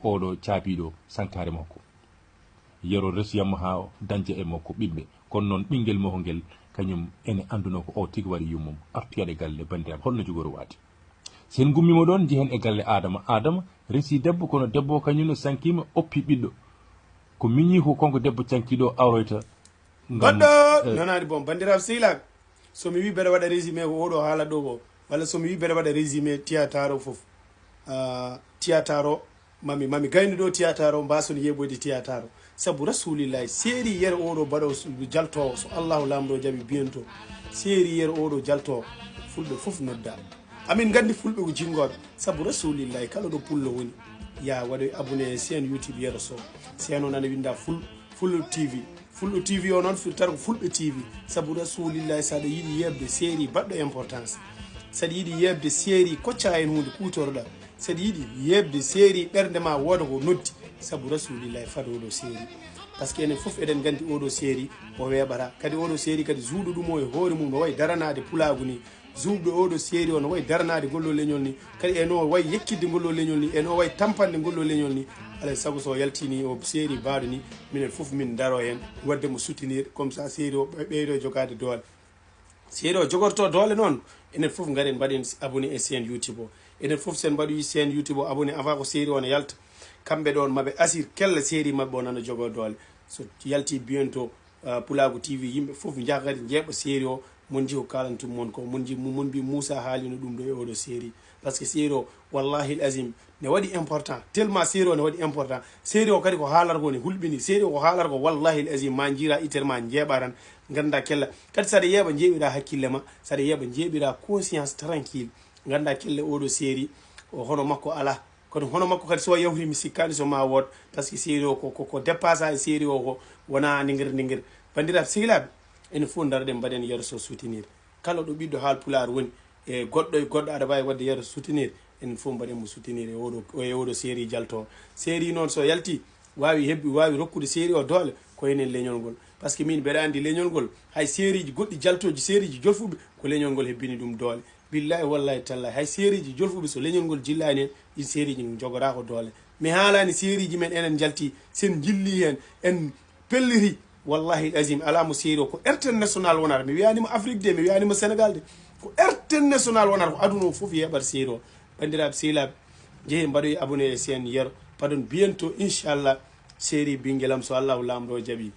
oɗo caabiɗo sankare makko yero resiyammo ha dañde e makko ɓiɓɓe kono noon ɓinguel makko ngel kañum ene anduno ko o tigi waɗi yummum artuyaɗe galle bandiraɓe holno jogori waade sen gummima ɗon jehen e galle adama resi debbo kono debbo kañum no sankima oppi ɓiɗɗo ko miñi ko konko debbo cankiɗo awroyta goɗɗo nonani bon bandiraɓe sehilaɓe somi wi mbeɗa waɗa résumé ko oɗo haala ɗo ko walla somi wi mbeɗa waɗa résumé théâtre o foof théâtre o mami gayni ɗo théâtre o mbason yeɓoyde théâtre o saabu rasulillahi séri yere oɗo mbaɗo jaltowo so allahu lamɗo jaaɓi biento séri yere oɗo jaltowo fulɓe foof nodda amin gandi fulɓe ko jingoɓe saabu rasulillahi kala ɗo pullo woni ya waɗoy abonné chaine youtube yero so chaine o nana winda fulɓe tv o noon firtata ko fulɓe tv saabu rasulillahi saɗa yiiɗi yebde séri baɗɗo importance saɗa yiiɗi yebde séri kocca hen hunde kutoroɗa saɗa yiiɗi yebde séri ɓerde ma wooda ko noddi saabu rasulillahi fado oɗo séri par ce que enen foof eɗen gandi oɗo séri o weɓata kadi oɗo séri kadi juuɗo ɗum o e hoore mum no wayi daranade pulagu ni juuɓɗo oɗo séri o no wayi daranade ngollo leñol ni kadi eno wayi yekkidde ngollo leñol ni eno wayi tampande ngollo leñol ni alay saago so yaltini o séri mbaɗo ni minen foof min daro hen wadde mo soutenir comme ça séri o ɓeydo jogade doole séri o jogorto doole noon enen foof garen mbaɗen abonné e chaine youtube o enen foof sen mbaɗoyi chaine youtube o abonné avant ko séri o ne yalta kamɓe ɗon maɓe asir kella séri mabɓe o nana jogo doole so yalti bientôt pulago tv yimɓe foof jaaha kadi jeeɓa séri o mon ji ko kalantum mon ko mon mbi Moussa haalino ɗum ɗo e oɗo séri par ce que séri o wallahi azim ne waɗi important tellement séri o ne waɗi important séri o kadi ko haalargo ne hulɓini séri o ko haalargo wallahi azim ma jira itere ma jeeɓa tan ganda kella kadi saɗa yeeɓa jeeɓira hakkille ma saɗa yeeɓa jeeɓira conscience tranquille ganda kelle oɗo séri o hono makko ala kono hono makko kadi so yawri mi sikkani so ma wood par ce que séri o ko dépassage séri o ko wona niguir bandiraɓe sehilaɓe ene fof daroɗen mbaɗen yeero so soutenir kala ɗo ɓiɗɗo haal pular woni e goɗɗo e goɗɗo aɗa wawi wadde yeero soutenir enen fof mbaɗen mo soutenir e oɗo séri jalto séri noon so yalti wawi rokkude séri o doole ko enen leñol ngol par ce que min mbeɗa andi leñol ngol hay séri ji goɗɗi jaltoji séri ji jolfuɓe ko leñol ngol hebbini ɗum doole billahi wallahi tallahi hay séri ji jolfuɓe so leñol ngol jillani hen ɗin séri ji jogora ko doole mi haalani séri ji men enen jalti sen jilli hen en pelliri wallahi azim ala mo séri o ko RTN national wonata mi wiyanima Afrique de mi wiyanima Sénégal de ko RTN national wonata ko aduna o foof yeɓat séri o bandiraɓe sehilaɓe jeehe mbaɗoy abonné e chaine yero paɗon bientôt inchallah séri Binguelam so allahu lamɗo jaaɓi